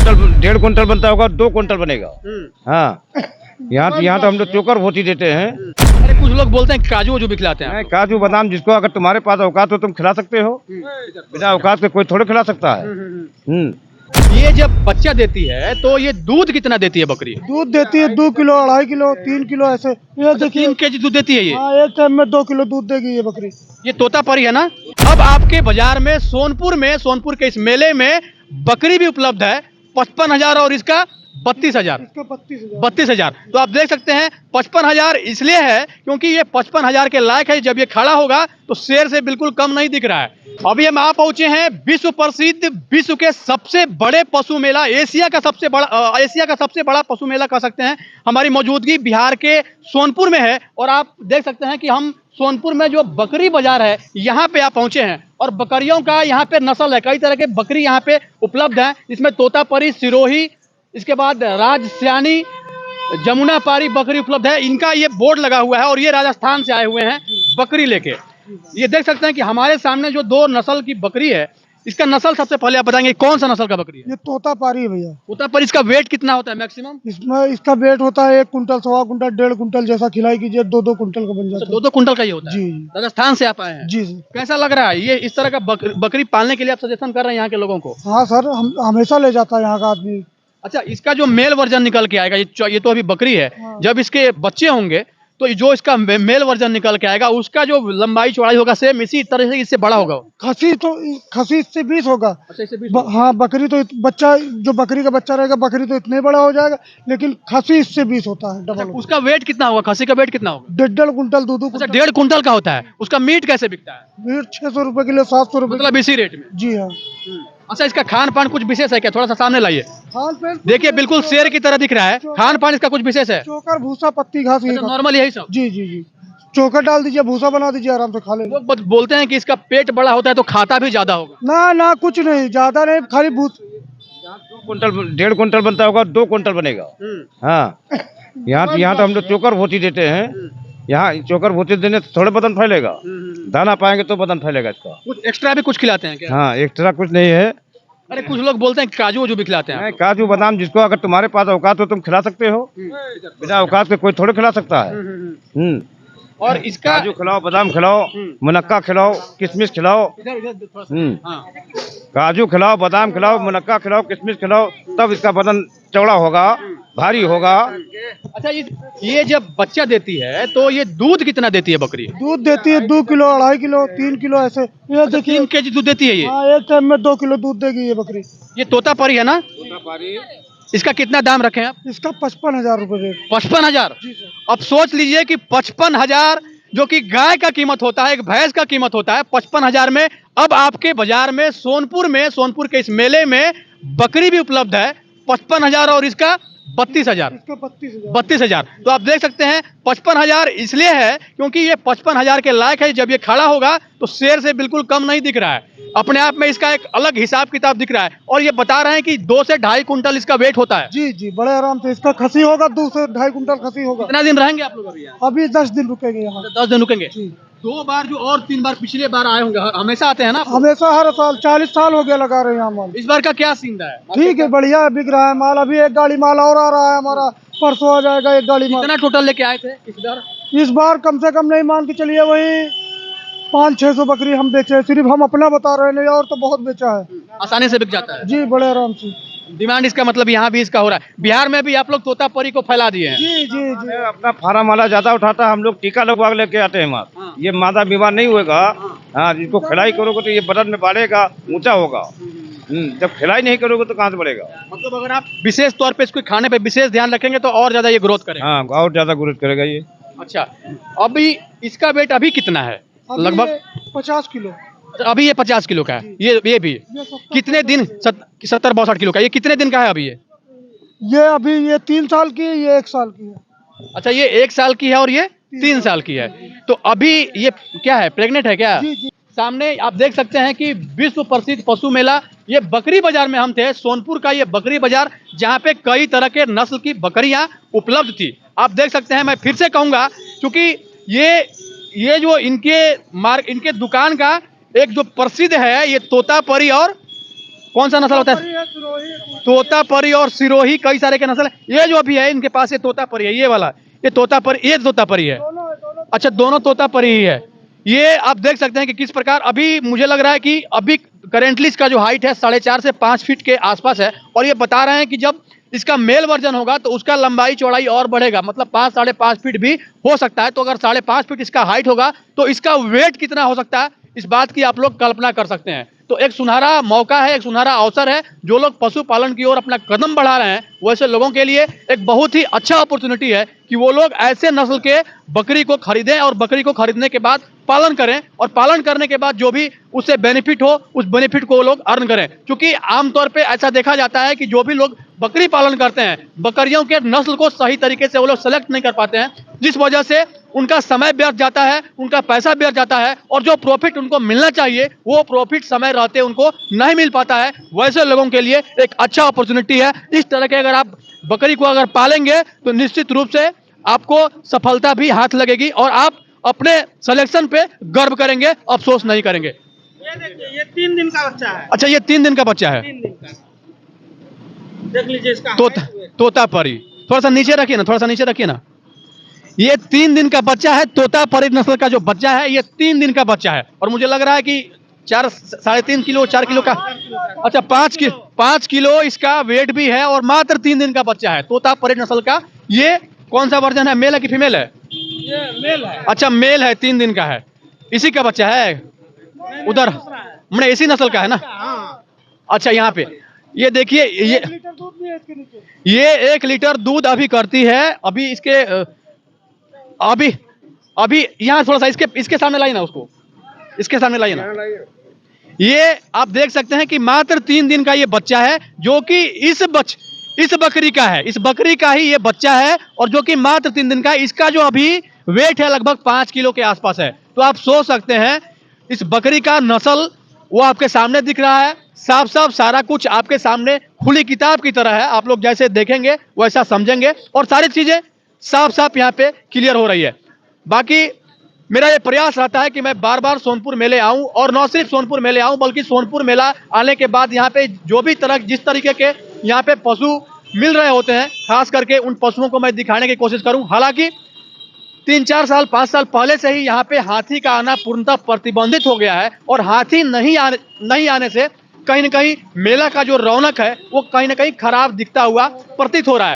1.5 quintal बनता होगा, 2 quintal बनेगा। हाँ, यहाँ तो हम लोग चोकर भोती देते हैं। अरे कुछ लोग बोलते हैं काजू जो भी खिलाते हैं नहीं, काजू बादाम जिसको अगर तुम्हारे पास औकात हो तुम खिला सकते हो, बिना औकात के कोई थोड़े खिला सकता है। ये जब बच्चा देती है तो ये दूध कितना देती है बकरी? दूध देती है 2 किलो, 2.5 किलो, 3 किलो ऐसे। ये देखिए 3 केजी दूध देती है ये। हाँ, एक टाइम में 2 किलो दूध देगी ये बकरी। ये तोतापरी है ना। अब आपके बाजार में सोनपुर के इस मेले में बकरी भी उपलब्ध है 55,000 और इसका 32,000। इसका 32,000। 32,000। तो आप देख सकते हैं 55,000 इसलिए है क्योंकि ये 55,000 के लायक है। जब ये खड़ा होगा तो शेर से बिल्कुल कम नहीं दिख रहा है। अभी हम आ पहुंचे हैं विश्व प्रसिद्ध, विश्व के सबसे बड़े पशु मेला, एशिया का सबसे बड़ा पशु मेला कह सकते हैं। हमारी मौजूदगी बिहार के सोनपुर में है और आप देख सकते हैं कि हम सोनपुर में जो बकरी बाजार है यहाँ पे आप पहुंचे हैं और बकरियों का यहाँ पे नस्ल है, कई तरह के बकरी यहाँ पे उपलब्ध है। इसमें तोतापरी, सिरोही, इसके बाद राजसियानी, जमुना पारी बकरी उपलब्ध है। इनका ये बोर्ड लगा हुआ है और ये राजस्थान से आए हुए हैं बकरी लेके। ये देख सकते हैं कि हमारे सामने जो 2 नस्ल की बकरी है, इसका नस्ल सबसे पहले आप बताएंगे कौन सा नस्ल का बकरी है? ये तोतापारी है भैया। तोतापरी, इसका वेट कितना होता है मैक्सिमम? इसमें इसका वेट होता है 1 कुंटल, 1.25 कुंटल, 1.5 कुंटल। जैसा खिलाई कीजिए 2-2 कुंटल का बन जाता है। 2-2 कुंटल का ये होता है। जी। राजस्थान से आप आए हैं? जी। कैसा लग रहा है ये इस तरह का बकरी पालने के लिए आप सजेशन कर रहे हैं यहाँ के लोगों को? हाँ सर, हम हमेशा ले जाता है यहाँ का आदमी। अच्छा, इसका जो मेल वर्जन निकल के आएगा, ये तो अभी बकरी है, जब इसके बच्चे होंगे तो जो इसका मेल वर्जन निकल के आएगा उसका जो लंबाई चौड़ाई होगा सेम इसी तरह से इससे बड़ा होगा। खसी इससे 20 होगा। अच्छा, इससे 20 हाँ, बकरी तो बच्चा, जो बकरी का बच्चा रहेगा बकरी तो इतने बड़ा हो जाएगा, लेकिन खसी इससे 20 होता है, डबल। उसका वेट कितना होगा? खसी का वेट कितना होगा? 1.5 कुंटल, 2-2 अच्छा, कुंटल। 1.5 कुंटल का होता है। उसका मीट कैसे बिकता है? मीट 600 रुपए किलो, 700 रुपए। मतलब इसी रेट में? जी हाँ। अच्छा, इसका खान पान कुछ विशेष है क्या? थोड़ा सा सामने लाइए। खान पान देखिए बिल्कुल शेर की तरह दिख रहा है। खान पान इसका कुछ विशेष है? चोकर, भूसा, पत्ती, घास, यही नॉर्मल यही सब? जी जी जी। चोकर डाल दीजिए, भूसा बना दीजिए, आराम से खा ले। लोग बोलते हैं कि इसका पेट बड़ा होता है तो खाता भी ज्यादा होगा। ना, कुछ नहीं, ज्यादा नहीं, खाली 2 कुंटल, 1.5 कुंटल बनता होगा, 2 कुंटल बनेगा। हाँ, यहाँ तो हम लोग चोकर भोती देते हैं। यहाँ चोकर भोती देने से थोड़े बदन फैलेगा, दाना पाएंगे तो बदन फैलेगा इसका। कुछ एक्स्ट्रा भी कुछ खिलाते हैं क्या? हाँ, एक्स्ट्रा कुछ नहीं है। अरे कुछ लोग बोलते हैं काजू जो भी खिलाते हैं। नहीं, काजू बादाम जिसको अगर तुम्हारे पास औकात हो तुम खिला सकते हो, बिना औकात के कोई थोड़े खिला सकता है। और इसका काजू खिलाओ, बादाम खिलाओ, मुनक्का खिलाओ, किशमिश खिलाओ। हाँ। काजू खिलाओ, बादाम खिलाओ, मुनक्का खिलाओ, किशमिश खिलाओ, तब इसका बदन चौड़ा होगा, भारी होगा। अच्छा, ये जब बच्चा देती है तो ये दूध कितना देती है बकरी? दूध देती है 2 किलो, 2.5 किलो, 3 किलो ऐसे। ये देखिए 3 केजी दूध देती है ये। हाँ, एक टाइम में 2 किलो दूध देगी ये बकरी। ये तोतापरी है ना। इसका कितना दाम रखे आप? इसका 55,000 रुपए रेट। 55,000। अब सोच लीजिए कि 55,000 जो कि गाय का कीमत होता है, एक भैंस का कीमत होता है, 55,000 में अब आपके बाजार में सोनपुर के इस मेले में बकरी भी उपलब्ध है 55,000 और इसका 32,000। इसका 32,000। 32,000। तो आप देख सकते हैं 55,000 इसलिए है क्योंकि ये 55,000 के लायक है। जब ये खड़ा होगा तो शेर से बिल्कुल कम नहीं दिख रहा है। अपने आप में इसका एक अलग हिसाब किताब दिख रहा है और ये बता रहे हैं कि 2 से 2.5 कुंटल इसका वेट होता है। जी जी, बड़े आराम से इसका खसी होगा, 2 से 2.5 कुंटल खसी होगा। कितना दिन रहेंगे आप लोग अभी यहाँ? अभी 10 दिन रुकेंगे यहाँ। 10 दिन रुकेंगे। 2 बार जो और 3 बार पिछले बार आए होंगे, हमेशा आते हैं ना? हमेशा, हर साल, 40 साल हो गया लगा रहे हैं यहाँ माल। इस बार का क्या सीन रहा है? ठीक है, बढ़िया बिक रहा है माल। अभी 1 गाड़ी माल और आ रहा है हमारा, परसों आ जाएगा 1 गाड़ी माल। कितना टोटल लेके आए थे इस बार? इस बार कम से कम नहीं मान के चलिए वही 500-600 बकरी हम बेचे हैं। सिर्फ हम अपना बता रहे हैं, नहीं और तो बहुत बेचा है। आसानी से बिक जाता है जी, बड़े आराम से। डिमांड इसका मतलब यहाँ भी इसका हो रहा है। बिहार में भी आप लोग तोतापरी को फैला दिए हैं। जी जी जी। अपना फार्म वाला ज्यादा उठाता है, हम लोग टीका लगवा के लेके आते हैं माल। ये मादा बीमार नहीं होगा। हाँ, जिसको खिलाई करोगे तो ये बदन में बढ़ेगा, ऊंचा होगा। जब खिलाई नहीं करोगे तो कहाँ से बढ़ेगा? मतलब अगर आप विशेष तौर पे इसको खाने पे विशेष ध्यान रखेंगे तो और ज्यादा ये ग्रोथ करेगा। हाँ, और ज्यादा ग्रोथ करेगा ये। अच्छा, अभी इसका वेट अभी कितना है? लगभग 50 किलो। अभी ये 50 किलो का है। ये भी कितने दिन? 70-62 किलो का। ये कितने दिन का है अभी? ये अभी ये 3 साल की है, ये 1 साल की है। अच्छा, ये 1 साल की है और ये 3 साल की है। तो अभी ये क्या है, प्रेग्नेंट है क्या? जी जी। सामने आप देख सकते हैं कि विश्व प्रसिद्ध पशु मेला, ये बकरी बाजार में हम थे, सोनपुर का ये बकरी बाजार, जहाँ पे कई तरह के नस्ल की बकरियां उपलब्ध थी। आप देख सकते हैं, मैं फिर से कहूंगा क्योंकि ये जो इनके दुकान का एक जो प्रसिद्ध है, ये तोतापरी और कौन सा नस्ल होता है? तोतापरी और सिरोही, कई सारे के नस्ल है। ये जो अभी है इनके पास ये तोतापरी है, ये वाला, ये तोतापरी, ये तोतापरी है। अच्छा, दोनों तोतापरी ही है। ये आप देख सकते हैं कि किस प्रकार, अभी मुझे लग रहा है कि अभी करेंटली इसका जो हाइट है 4.5 से 5 फीट के आसपास है, और ये बता रहे हैं कि जब इसका मेल वर्जन होगा तो उसका लंबाई चौड़ाई और बढ़ेगा, मतलब 5 साढ़े 5 फीट भी हो सकता है। तो अगर 5.5 फीट इसका हाइट होगा तो इसका वेट कितना हो सकता है, इस बात की आप लोग कल्पना कर सकते हैं। तो एक सुनहरा मौका है, एक सुनहरा अवसर है, जो लोग पशुपालन की ओर अपना कदम बढ़ा रहे हैं वैसे लोगों के लिए एक बहुत ही अच्छा अपॉर्चुनिटी है कि वो लोग ऐसे नस्ल के बकरी को खरीदें और बकरी को खरीदने के बाद पालन करें, और पालन करने के बाद जो भी उससे बेनिफिट हो उस बेनिफिट को वो लोग अर्न करें। क्योंकि आमतौर पे ऐसा देखा जाता है कि जो भी लोग बकरी पालन करते हैं, बकरियों के नस्ल को सही तरीके से वो लोग सेलेक्ट नहीं कर पाते हैं, जिस वजह से उनका समय व्यर्थ जाता है, उनका पैसा व्यर्थ जाता है, और जो प्रॉफिट उनको मिलना चाहिए वो प्रॉफिट समय रहते उनको नहीं मिल पाता है। वैसे लोगों के लिए एक अच्छा अपॉर्चुनिटी है। इस तरह के अगर आप बकरी को अगर पालेंगे तो निश्चित रूप से आपको सफलता भी हाथ लगेगी और आप अपने सिलेक्शन पे गर्व करेंगे, अफसोस नहीं करेंगे। ये देखिए, ये 3 दिन का बच्चा है। अच्छा, ये 3 दिन का बच्चा है। 3 दिन का, देख लीजिए इसका तोतापरी, थोड़ा सा नीचे रखिए ना, थोड़ा सा नीचे रखिए ना। ये 3 दिन का बच्चा है, तोतापरी नस्ल का जो बच्चा है ये 3 दिन का बच्चा है, और मुझे लग रहा है कि 4 साढ़े 3 किलो 4 किलो का, अच्छा 5 किलो इसका वेट भी है, और मात्र 3 दिन का बच्चा है तोतापरी नस्ल का। ये कौन सा वर्जन है, मेल है कि फीमेल है? ये मेल है। अच्छा, मेल है, 3 दिन का है, इसी का बच्चा है उधर, मैंने इसी नस्ल का है ना। हाँ, अच्छा, यहाँ पे ये देखिए, ये 1 लीटर दूध भी है इसके नीचे। ये 1 लीटर दूध अभी करती है। अभी इसके अभी यहाँ थोड़ा सा इसके सामने लाइए ना, उसको इसके सामने लाइए ना। ये आप देख सकते हैं कि मात्र 3 दिन का ये बच्चा है, जो कि इस बकरी का है, इस बकरी का ही ये बच्चा है, और जो कि मात्र 3 दिन का है। इसका जो अभी वेट है लगभग 5 किलो के आसपास है। तो आप सोच सकते हैं इस बकरी का नस्ल वो आपके सामने दिख रहा है, साफ साफ सारा कुछ आपके सामने खुली किताब की तरह है। आप लोग जैसे देखेंगे वैसा समझेंगे, और सारी चीजें साफ साफ यहाँ पे क्लियर हो रही है। बाकी मेरा ये प्रयास रहता है कि मैं बार बार सोनपुर मेले आऊं, और न सिर्फ सोनपुर मेले आऊं बल्कि सोनपुर मेला आने के बाद यहाँ पे जो भी जिस तरीके के यहाँ पे पशु मिल रहे होते हैं, खास करके उन पशुओं को मैं दिखाने की कोशिश करूं। हालांकि 3-4 साल 5 साल पहले से ही यहाँ पे हाथी का आना पूर्णतः प्रतिबंधित हो गया है, और हाथी नहीं आने से कहीं न कहीं मेला का जो रौनक है वो कहीं न कहीं खराब दिखता हुआ प्रतीत हो रहा है।